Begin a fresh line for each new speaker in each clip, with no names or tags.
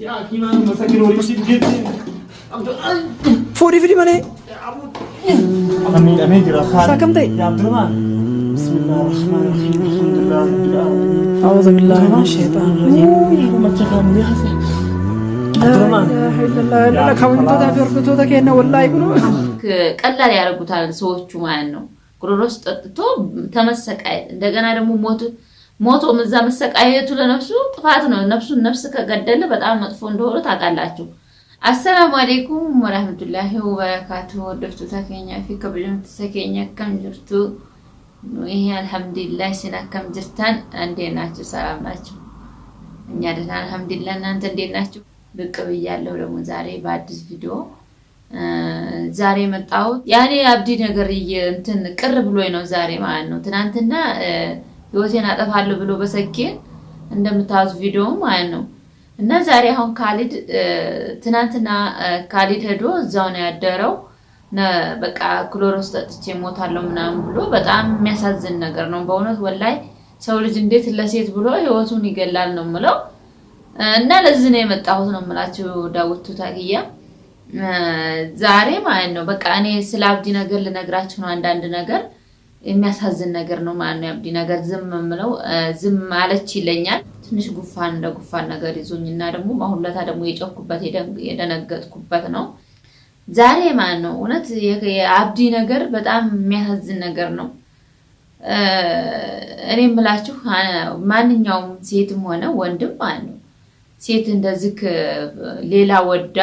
يا أخي ما مسكين وريسي جدا
فوري فيدي مالي
أمين ترى خالد
ساكمتي
يا عبد الرحمن بسم الله الرحمن الرحيم الحمد لله رب العالمين
أعوذ بالله من الشيطان الرجيم
ما تشغل لي حسن
لا إله إلا الله لا كون تودا فرقتو تكينا والله يقولوا
ቀላል ያረጉታል ሰዎቹ ማለት ነው ጉሮሮስ ጠጥቶ ተመሰቃይ እንደገና ደግሞ ሞቶ መዛ መሰቃየቱ ለነፍሱ ጥፋት ነው ነፍስ ከገደለ በጣም መጥፎ እንደሆነ ታውቃላችሁ አሰላሙ አለይኩም ወራህመቱላሂ ወበረካቱ ወደፍቱ ተከኛ ከብለም ተሰከኛ ከምጅርቱ ይሄ አልহামዱሊላህ ሲናከም ጅርታን እንዴናችሁ ሰላም ናችሁ እኛ ደህና አልহামዱሊላህ እናንተ እንዴናችሁ ብቅ ብያለሁ ደግሞ ዛሬ በአዲስ ቪዲዮ ዛሬ መጣው ያኔ አብዲ ነገር እንትን ቅር ብሎኝ ነው ዛሬ ማለት ነው ትናንትና ህይወቴን አጠፋለሁ ብሎ በሰኪን እንደምታዩት ቪዲዮ ማለት ነው እና ዛሬ አሁን ካሊድ ትናንትና ካሊድ ሄዶ እዛው ነው ያደረው በቃ ክሎሮስ ጠጥቼ ሞታለሁ ምናምን ብሎ በጣም የሚያሳዝን ነገር ነው በእውነት ወላይ ሰው ልጅ እንዴት ለሴት ብሎ ህይወቱን ይገላል ነው ምለው እና ለዚህ ነው የመጣሁት ነው የምላችሁ ዳውት ታጊያ ዛሬ ማለት ነው በቃ እኔ ስለ አብዲ ነገር ልነግራችሁ ነው አንዳንድ ነገር የሚያሳዝን ነገር ነው ማለት ነው አብዲ ነገር ዝም ማለች ይለኛል ትንሽ ጉፋን ነገር ይዞኝና ደግሞ ማሁለታ ደግሞ የጨኩበት የደነገጥኩበት ነው ዛሬ ማለት ነው እውነት የአብዲ ነገር በጣም የሚያሳዝን ነገር ነው እኔ ምላችሁ ማንኛውም ሴትም ሆነ ወንድም ማለት ነው ሴት እንደዚህ ሌላ ወዳ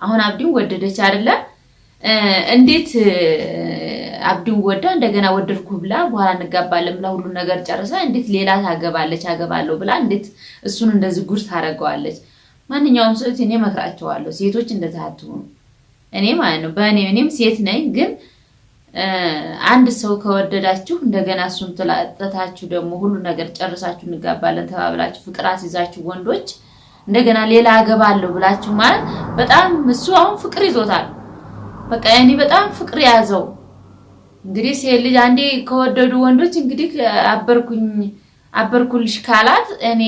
አሁን አብዲን ወደደች አይደለ እንዴት አብዲን ወዳ እንደገና ወደድኩ ብላ በኋላ እንጋባለን ብላ ሁሉ ነገር ጨርሳ እንዴት ሌላ አገባለሁ ብላ እንዴት እሱን እንደዚህ ጉድ ታረጋዋለች ማንኛውም ሰው እኔ መክራቸዋለሁ ሴቶች እንደዛ አትሆኑ እኔ ማለት ነው እኔም ሴት ነኝ ግን አንድ ሰው ከወደዳችሁ እንደገና እሱን ተላጠታችሁ ደግሞ ሁሉ ነገር ጨርሳችሁ እንጋባለን ተባብላችሁ ፍቅር አስይዛችሁ ወንዶች እንደገና ሌላ አገባለሁ ብላችሁ ማለት በጣም እሱ አሁን ፍቅር ይዞታል በቃ ያኔ በጣም ፍቅር ያዘው እንግዲህ ሴት ልጅ አንዴ ከወደዱ ወንዶች እንግዲህ አበርኩልሽ ካላት እኔ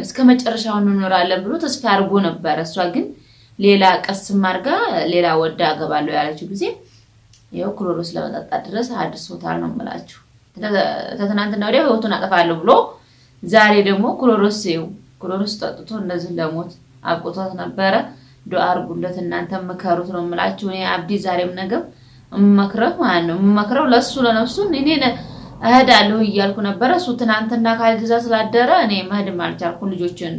እስከመጨረሻው እንኖራለን ብሎ ተስፋ አድርጎ ነበር እሷ ግን ሌላ ቀስም አድርጋ ሌላ ወዳ አገባለሁ ያለችው ጊዜ ያው ክሎሮስ ለመጠጣ ድረስ አድርሶታል ነው የምላችሁ ተተናንተና ወዲያ ህይወቱን አጠፋለሁ ብሎ ዛሬ ደግሞ ክሎሮስ ጠጥቶ እንደዚህ ለሞት አብቆታት ነበር ዱአ አርጉለት እናንተ መከሩት ነው የምላችሁ እኔ አብዲ ዛሬም ነገር መክረው ለነፍሱ እኔ እሄዳለሁ እያልኩ ነበር እሱ ትናንትና ካልተዛ ስላደረ እኔ መሄድም አልቻልኩም ልጆችን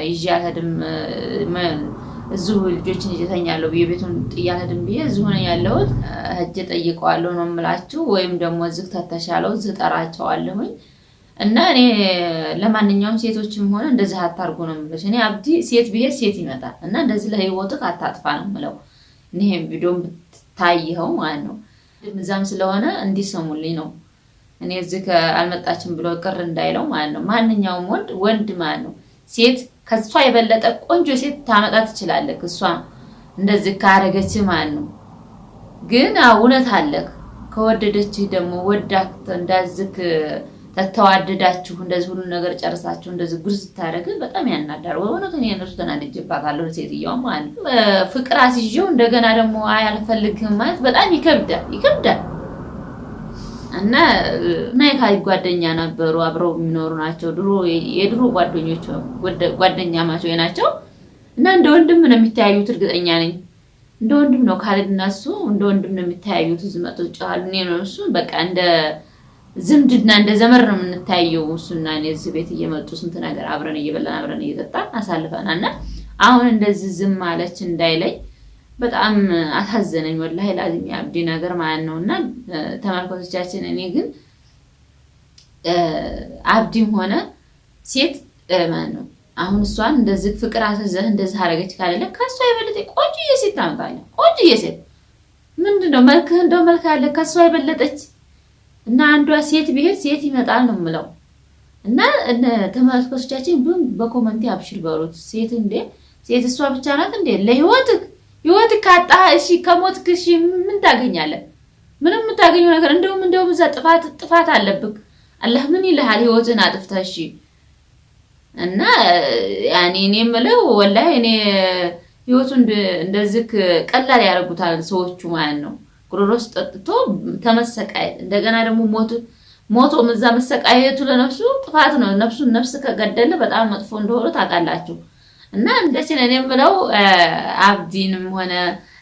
ይዤ አልሄድም እዚሁ ልጆችን ይተኛለሁ በየቤቱን ጥያለድም ብዬ እዚሁ ነው ያለሁት ሄጄ ጠይቀዋለሁ ነው የምላችሁ ወይም ደግሞ እዚህ ተተሻለው ዝጠራቸዋለሁኝ እና እኔ ለማንኛውም ሴቶችም ሆነ እንደዚህ አታርጉ ነው የምልሽ እኔ አብዲ ሴት ብሄድ ሴት ይመጣል እና እንደዚህ ለህይወትህ አታጥፋ ነው የምለው እኔም ቪዲዮም ታይኸው ማለት ነው ድምዛም ስለሆነ እንዲሰሙልኝ ነው እኔ እዚህ አልመጣችም ብሎ ቅር እንዳይለው ማለት ነው ማንኛውም ወንድ ማለት ነው ሴት ከሷ የበለጠ ቆንጆ ሴት ታመጣ ትችላለህ እሷ እንደዚህ ካረገች ማለት ነው ግን እውነት አለክ ከወደደች ደግሞ ወዳክ እንደዚህ ተተዋደዳችሁ እንደዚህ ሁሉ ነገር ጨርሳችሁ እንደዚህ ጉርዝ ታረግ በጣም ያናዳር ወውነቱ እኔ እነሱ ተናደጅባታለሁ ሴትየው ማለት ፍቅር አስይዤው እንደገና ደግሞ አልፈልግም ማለት በጣም ይከብዳል እና ናይካይ ጓደኛ ነበሩ አብረው የሚኖሩ ናቸው የድሮ ጓደኛ ማቾች ናቸው እና እንደ ወንድም ነው የሚታያዩት እርግጠኛ ነኝ እንደ ወንድም ነው ካለድና እሱ እንደ ወንድም ነው የሚታያዩት ዝመጡ ጫሉ ነው እሱ በቃ እንደ ዝምድና እንደ ዘመር ነው የምንታየው እሱና እኔ እዚህ ቤት እየመጡ ስንት ነገር አብረን እየበላን አብረን እየጠጣን አሳልፈናልና አሁን እንደዚህ ዝም ማለች እንዳይለይ በጣም አሳዘነኝ ወላሂ ላዚም አብዲ ነገር ማለት ነውና ተመልካቾቻችን እኔ ግን አብዲም ሆነ ሴት ማለት ነው አሁን እሷን እንደዚህ ፍቅር አሰዘህ እንደዚህ አረገች ካለለ ከሷ የበለጠ ቆንጆ የሴት ታምጣለህ ቆንጆ የሴት ምንድነው መልክ አለ ከሷ የበለጠች እና አንዷ ሴት ብሄድ ሴት ይመጣል ነው የምለው እና ተመልካቾቻችን በኮሜንት አብሽር በሩት ሴት እንደ ሴት እሷ ብቻ ናት እንደ ለህይወት ካጣ እሺ ከሞትክ እሺ ምን ታገኛለህ ምንም የምታገኘው ነገር እንደውም እዛ ጥፋት አለብክ አላህ ምን ይልሃል ህይወትን አጥፍተህ እሺ እና ያኔ እኔ የምለው ወላሂ እኔ ህይወቱን እንደዚህ ቀላል ያደርጉታል ሰዎቹ ማለት ነው። ክሎሮስ ጠጥቶ ተመሰቃየት እንደገና ደግሞ ሞቶ መዛ መሰቃየቱ ለነፍሱ ጥፋት ነው። ነፍስ ከገደለ በጣም መጥፎ እንደሆነ ታውቃላችሁ። እና እንደዚህ እኔ የምለው አብዲንም ሆነ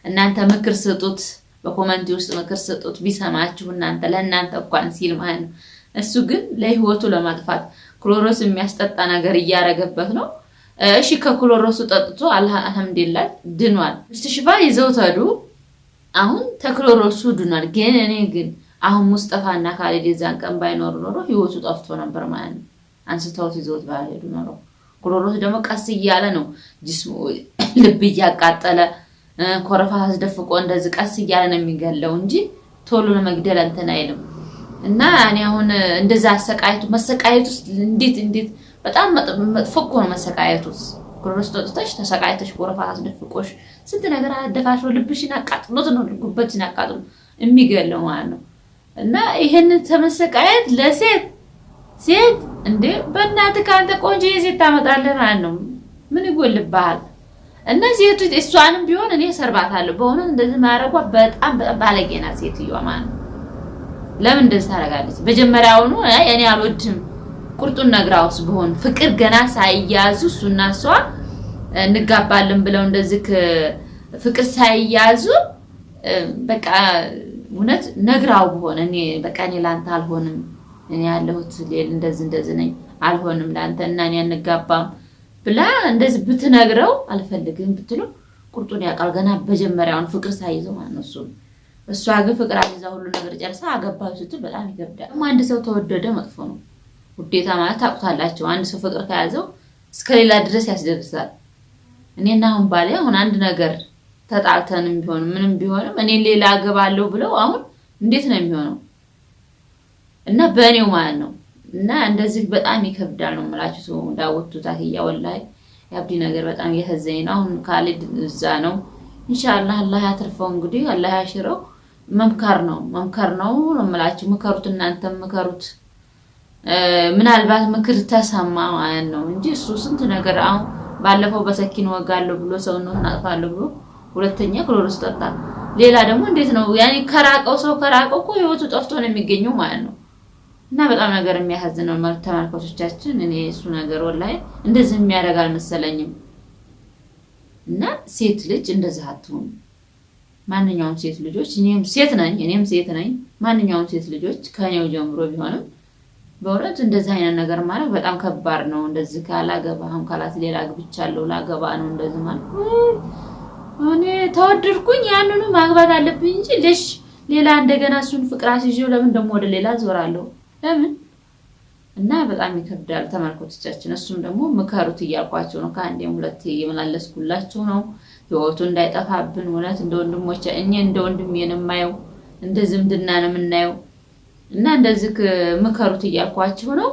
እናንተ ምክር ስጡት፣ በኮሜንት ውስጥ ምክር ስጡት ቢሰማችሁ እናንተ ለእናንተ እንኳን ሲል ማለት ነው። እሱ ግን ለህይወቱ ለማጥፋት ክሎሮስ የሚያስጠጣ ነገር እያረገበት ነው። እሺ ከክሎሮሱ ጠጥቶ አልሐምዱሊላህ ድኗል። እስትሽፋ ይዘው ተዱ አሁን ተክሎሮሱ ድኗል። ግን አሁን ሙስጠፋና ካሊድ የዛን ቀን ባይኖር ኖሮ ህይወቱ ጠፍቶ ነበር ማለት ነው። አንስተውት ይዘውት ባይሄዱ ኖሮ ክሎሮስ ደግሞ ቀስ እያለ ነው ጅስሙ ልብ እያቃጠለ ኮረፋ አስደፍቆ እንደዚህ ቀስ እያለ ነው የሚገለው እንጂ ቶሎ ለመግደል እንትን አይልም። እና እኔ አሁን እንደዛ መሰቃየቱስ እንዴት በጣም መጥፎ እኮ ነው መሰቃየቱስ። ክሎሮስ ጠጥተሽ ተሰቃይተሽ ኮረፋ አስደፍቆሽ ስንት ነገር አደፋሽ ልብሽን አቃጥሎት ነው ጉበትሽን አቃጥሎ የሚገለው ማለት ነው። እና ይሄን ተመሰቃየት ለሴት እንዴ በእናትህ ካንተ ቆንጆ የሴት ታመጣለህ ማለት ነው። ምን ይጎልብሃል? እነዚህ እሷንም ቢሆን እኔ ሰርባታለሁ በእውነት እንደዚህ ማረጓ በጣም ባለጌ ናት ሴትዮዋ ማለት ነው። ለምን እንደዚህ ታደርጋለች? መጀመሪያውኑ እኔ አልወድም ቁርጡን ነግራውስ ቢሆን ፍቅር ገና ሳይያዙ እሱና እሷ እንጋባለን ብለው እንደዚህ ፍቅር ሳይያዙ በቃ እውነት ነግራው ቢሆን እኔ ላንተ አልሆንም፣ እኔ ያለሁት እንደዚህ ነኝ አልሆንም ላንተ እና እኔ አንጋባም ብላ እንደዚህ ብትነግረው አልፈልግም ብትሉ ቁርጡን ያውቃል ገና በመጀመሪያውን ፍቅር ሳይዘው ማለት ነው። እሷ ግን ፍቅር አይዛ ሁሉ ነገር ጨርሳ አገባው ስትል በጣም ይከብዳል። አንድ ሰው ተወደደ መጥፎ ነው። ውዴታ ማለት ታውቁታላችሁ። አንድ ሰው ፍቅር ከያዘው እስከ ሌላ ድረስ ያስደርሳል። እኔና አሁን ባሌ አሁን አንድ ነገር ተጣልተንም ቢሆን ምንም ቢሆንም እኔ ሌላ አገባለሁ ብለው አሁን እንዴት ነው የሚሆነው? እና በእኔው ማለት ነው። እና እንደዚህ በጣም ይከብዳል ነው የምላችሁ። ሰው ዳውቱ ታህያ ወላሂ ያብዲ ነገር በጣም እየተዘኝ ነው። አሁን ካሊድ እዛ ነው። ኢንሻአላህ አላህ ያተርፈው እንግዲህ አላህ ያሽረው። መምከር ነው ነው የምላችሁ። ምከሩት፣ እናንተም ምከሩት። ምናልባት ምክር ተሰማ ማለት ነው እንጂ እሱ ስንት ነገር አሁን ባለፈው በሰኪን ወጋለሁ ብሎ ሰውነውን አጥፋለሁ ብሎ ሁለተኛ ክሎሮስ ጠጣ። ሌላ ደግሞ እንዴት ነው ያኔ ከራቀው እኮ ህይወቱ ጠፍቶ ነው የሚገኘው ማለት ነው። እና በጣም ነገር የሚያሳዝነው ተመልካቾቻችን እኔ እሱ ነገር ወላሂ እንደዚህ የሚያደርግ አልመሰለኝም። እና ሴት ልጅ እንደዚህ አትሆን። ማንኛውም ሴት ልጆች እኔም ሴት ነኝ ማንኛውም ሴት ልጆች ከኔው ጀምሮ ቢሆንም በእውነት እንደዚህ አይነት ነገር ማለት በጣም ከባድ ነው። እንደዚህ ካላገባህም ካላት ሌላ አግብቻለሁ ላገባ ነው እንደዚህ ማለት እኔ ተወደድኩኝ ያንኑ ማግባት አለብኝ እንጂ ሌላ እንደገና እሱን ፍቅር አስይዤው ለምን ደግሞ ወደ ሌላ ዞራለሁ? ለምን? እና በጣም ይከብዳል ተመልካቾቻችን። እሱም ደግሞ ምከሩት እያልኳቸው ነው። ከአንዴም ሁለቴ እየመላለስኩላችሁ ነው። ህይወቱ እንዳይጠፋብን እውነት እንደ ወንድሞቼ እኔ እንደ ወንድሜ ነው የማየው፣ እንደ ዝምድና ነው የምናየው። እና እንደዚህ ምከሩት እያልኳችሁ ነው።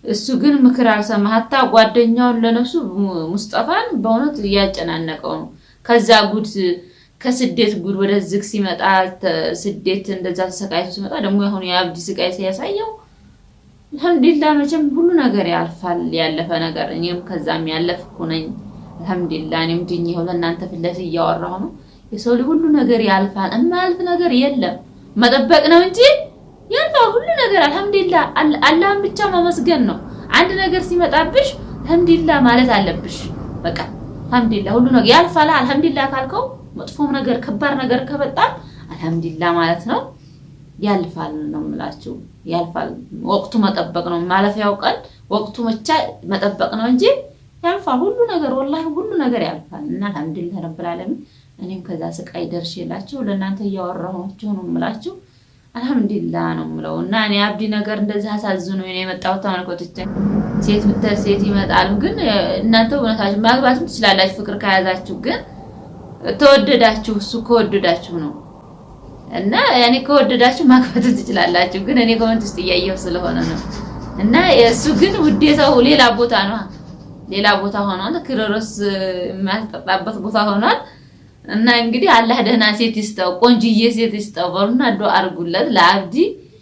እሱ ግን ምክር አልሰማ። ሀታ ጓደኛውን ለነሱ ሙስጠፋን በእውነት እያጨናነቀው ነው። ከዛ ከስደት ጉድ ወደዚህ ሲመጣ ስደት እንደዛ ተሰቃይቶ ሲመጣ ደግሞ አሁን የአብዲ ስቃይ ሲያሳየው አልሐምዱሊላህ መቼም ሁሉ ነገር ያልፋል። ያለፈ ነገር እኔም ከዛም ያለፍኩ ነኝ አልሐምዱሊላህ። እኔም ድኜው ለእናንተ ፊት ለፊት እያወራሁ ነው። የሰው ልጅ ሁሉ ነገር ያልፋል። የማያልፍ ነገር የለም። መጠበቅ ነው እንጂ ያልፋል ሁሉ ነገር አልሐምዱሊላህ። አላህን ብቻ ማመስገን ነው። አንድ ነገር ሲመጣብሽ አልሐምዱሊላህ ማለት አለብሽ። በቃ አልሐምዱሊላህ ሁሉ ነገር ያልፋል። አልሐምዱሊላህ ካልከው መጥፎም ነገር ከባድ ነገር ከመጣ አልሐምዱሊላህ ማለት ነው። ያልፋል ነው የምላችሁ። ያልፋል። ወቅቱ መጠበቅ ነው። ማለፊያው ቀን ወቅቱ ብቻ መጠበቅ ነው እንጂ ያልፋል ሁሉ ነገር ወላሂ ሁሉ ነገር ያልፋል። እና አልሐምዱሊላህ ረብል ዓለሚን እኔም ከዛ ስቃይ ደርሼላችሁ ለእናንተ እያወራኋችሁ ነው የምላችሁ። አልሐምዱሊላህ ነው የምለው። እና እኔ አብዲ ነገር እንደዚህ አሳዝኖ እኔ የመጣሁት ተመልከቶች። ሴት ብትል ሴት ይመጣል። ግን እናንተ እውነታችሁ ማግባትም ትችላላችሁ ፍቅር ከያዛችሁ። ግን ተወደዳችሁ እሱ ከወደዳችሁ ነው። እና ያኔ ከወደዳችሁ ማግባት ትችላላችሁ። ግን እኔ ኮሜንት ውስጥ እያየሁ ስለሆነ ነው። እና እሱ ግን ውዴታው ሌላ ቦታ ነው። ሌላ ቦታ ሆኗል። ክሎሮስ የሚያስጠጣበት ቦታ ሆኗል። እና እንግዲህ አላህ ደህና ሴት ይስጠው፣ ቆንጆዬ ሴት ይስጠው በሉና ዱአ አድርጉለት ለአብዲ።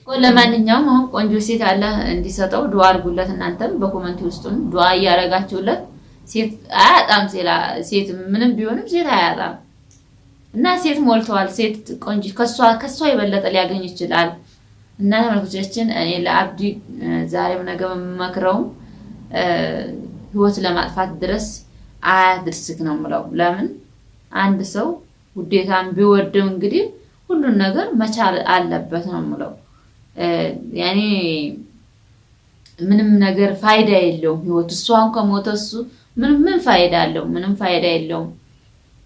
ለማንኛውም አሁን ቆንጆ ሴት አለ እንዲሰጠው ዱአ አድርጉለት። እናንተም በኮሜንት ውስጥም ዱአ እያረጋችሁለት ሴት አያጣም። ሴት ምንም ቢሆንም ሴት አያጣም እና ሴት ሞልተዋል። ሴት ቆንጆ ከሷ የበለጠ ሊያገኝ ይችላል። እና ተመልካቾቻችን እኔ ለአብዲ ዛሬም ነገ መክረው ህይወት ለማጥፋት ድረስ አያድርስክ ነው የምለው። ለምን አንድ ሰው ውዴታን ቢወደው እንግዲህ ሁሉን ነገር መቻል አለበት ነው የምለው። ያኔ ምንም ነገር ፋይዳ የለውም ህይወት። እሷን ከሞተ እሱ ምን ፋይዳ አለው? ምንም ፋይዳ የለውም።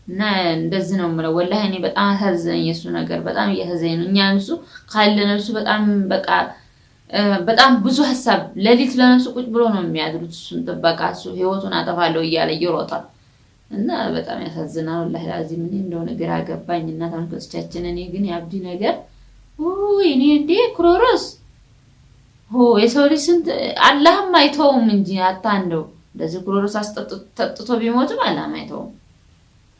እና እንደዚህ ነው የምለው። ወላሂ እኔ በጣም አሳዘነኝ የሱ ነገር፣ በጣም እያሳዘነኝ ነው። እኛ እሱ ካለነሱ በጣም በቃ በጣም ብዙ ሀሳብ ለሊት ለነሱ ቁጭ ብሎ ነው የሚያድሩት። እሱን ጥበቃ እሱ ህይወቱን አጠፋለሁ እያለ ይሮጣል። እና በጣም ያሳዝናል ወላሂ ላዚም። እኔ እንደው ነገር አገባኝ እና ተመልካቾቻችን እኔ ግን የአብዲ ነገር እኔ እንዴ ክሮሮስ የሰው ልጅ ስንት አላህም አይተውም እንጂ እንደው እንደዚህ ክሮሮስ አስጠጥቶ ቢሞትም አላህም አይተውም።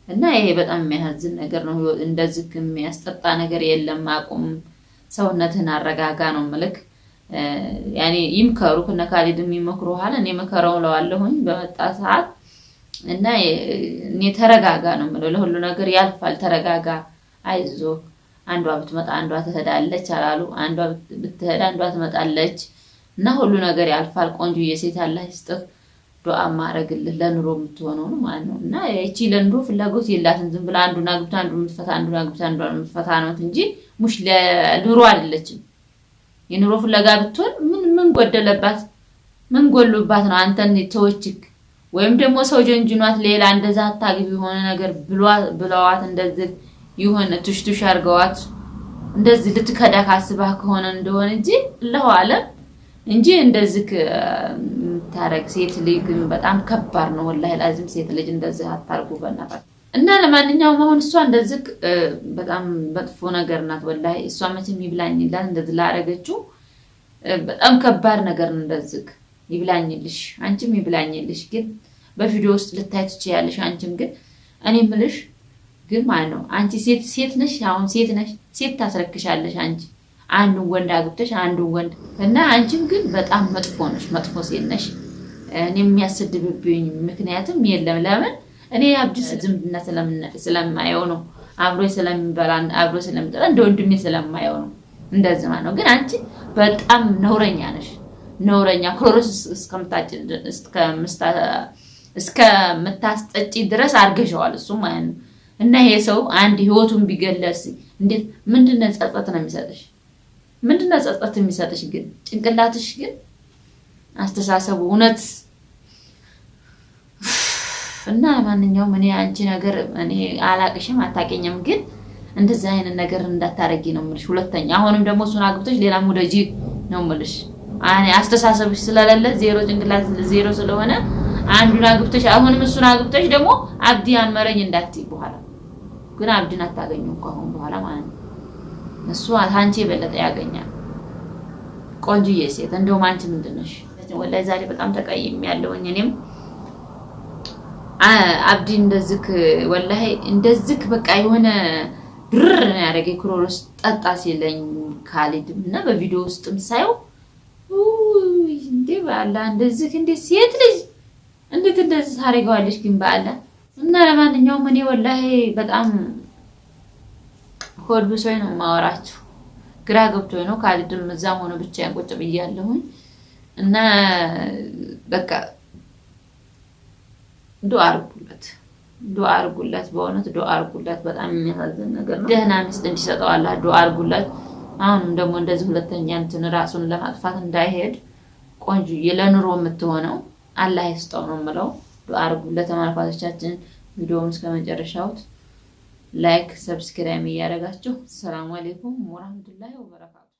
እና ይሄ በጣም የሚያሳዝን ነገር ነው። እንደዚህ የሚያስጠጣ ነገር የለም። አቁም፣ ሰውነትህን አረጋጋ ነው መልክ። ያኔ ይምከሩ ከነ ካሊድ የሚመክሩ ኋላ እኔ መከረው ለዋለሁኝ በመጣ ሰዓት እና እኔ ተረጋጋ ነው የምለው። ለሁሉ ነገር ያልፋል። ተረጋጋ፣ አይዞ። አንዷ ብትመጣ አንዷ ትሄዳለች አላሉ። አንዷ ብትሄድ አንዷ ትመጣለች እና ሁሉ ነገር ያልፋል። ቆንጆ የሴት አላህ ይስጥህ። ዱአ ማረግልህ ለኑሮ የምትሆነው ነው ማለት ነው። እና እቺ ለኑሮ ፍላጎት የላትም። ዝም ብላ አንዱን አግብታ አንዱን የምትፈታ አንዱን አግብታ አንዱን የምትፈታ ነው እንጂ ሙሽ ለኑሮ አይደለችም። የኑሮ ፍላጋ ብትሆን ምን ጎደለባት? ምን ጎሉባት ነው አንተን ተወችክ? ወይም ደግሞ ሰው ጀንጅኗት ሌላ እንደዛ አታግቢ የሆነ ነገር ብለዋት እንደዚህ ይሆነ ትሽቱሽ አርገዋት እንደዚህ ልትከዳ ካስባህ ከሆነ እንደሆነ እንጂ አላሁ አለም እንጂ እንደዚህ ታረግ ሴት ልጅ ግን በጣም ከባድ ነው ወላሂ ላዚም። ሴት ልጅ እንደዚህ አታርጉ በእናታችሁ። እና ለማንኛውም አሁን እሷ እንደዚህ በጣም መጥፎ ነገር ናት ወላሂ። እሷ መቼም ይብላኝላት እንደዚህ ላረገችው በጣም ከባድ ነገር ነው። እንደዚህ ይብላኝልሽ፣ አንቺም ይብላኝልሽ። ግን በቪዲዮ ውስጥ ልታይ ትችያለሽ። አንቺም ግን እኔ ምልሽ ግን ማለት ነው አንቺ ሴት ነሽ። አሁን ሴት ነሽ፣ ሴት ታስረክሻለሽ አንቺ አንዱን ወንድ አግብተሽ አንዱን ወንድ እና አንቺም ግን በጣም መጥፎ ነሽ፣ መጥፎ ሴት ነሽ። እኔ የሚያስድብብኝ ምክንያቱም የለም። ለምን እኔ አብዲ ዝምድና ስለማየው ነው። አብሮ ስለሚበላ አብሮ ስለሚጠጣ እንደ ወንድሜ ስለማየው ነው እንደዚህ ማለት ነው። ግን አንቺ በጣም ነውረኛ ነሽ፣ ነውረኛ ክሮሮስ እስከምታስጠጪ ድረስ አርገሽዋል እሱ ማለት ነው። እና ይሄ ሰው አንድ ህይወቱን ቢገለስ እንዴት ምንድነው ጸጸት ነው የሚሰጥሽ? ምንድነው ጸጸት የሚሰጥሽ? ግን ጭንቅላትሽ ግን አስተሳሰቡ እውነት እና ማንኛውም እኔ አንቺ ነገር እኔ አላቅሽም አታቀኝም፣ ግን እንደዛ አይነት ነገር እንዳታረጊ ነው የምልሽ። ሁለተኛ አሁንም ደግሞ እሱን አግብተሽ ሌላ ሙደጂ ነው የምልሽ። አስተሳሰብሽ ስለሌለ ዜሮ ጭንቅላት ዜሮ ስለሆነ አንዱን አግብተሽ አሁንም እሱን አግብተሽ ደግሞ አብዲ አመረኝ እንዳትይ በኋላ ግን አብዲን አታገኙ ከሆነ በኋላ ማለት ነው። እሱ አንቺ የበለጠ ያገኛል። ቆንጆዬ ሴት እንደውም አንቺ ምንድነሽ? ወላሂ ዛሬ በጣም ተቀይሜያለሁኝ። እኔም አብዲ እንደዝክ ወላሂ እንደዝክ በቃ የሆነ ብር ነው ያደረገኝ። ክሮሮስ ጠጣ ሲለኝ ካሊድ እና በቪዲዮ ውስጥም ሳየው እንዴ ባላ እንደዝክ እንዴ ሴት ልጅ እንዴት እንደዚህ ታረጋዋለሽ ግን ባላ። እና ለማንኛውም እኔ ወላሂ በጣም ሆድ ብሶኝ ነው ማወራችሁ። ግራ ገብቶኝ ነው። ካሊድም እዛም ሆነ ብቻዬን ቁጭ ብያለሁኝ እና በቃ ዱአ አርጉለት፣ በእውነት ዱአ አርጉለት። በጣም የሚያሳዝን ነገር ነው። ደህና ሚስት እንዲሰጠው አላህ ዱአ አርጉለት። አሁንም ደግሞ እንደዚህ ሁለተኛ እንትን ራሱን ለማጥፋት እንዳይሄድ ቆንጆ ለኑሮ የምትሆነው አላህ ይስጠው ነው የምለው። ዱአ አርጉለት ተመልካቾቻችን። ቪዲዮውን እስከመጨረሻው ላይክ ሰብስክራይብ እያደረጋችሁ ሰላም አለይኩም ወራህመቱላሂ ወበረካቱ።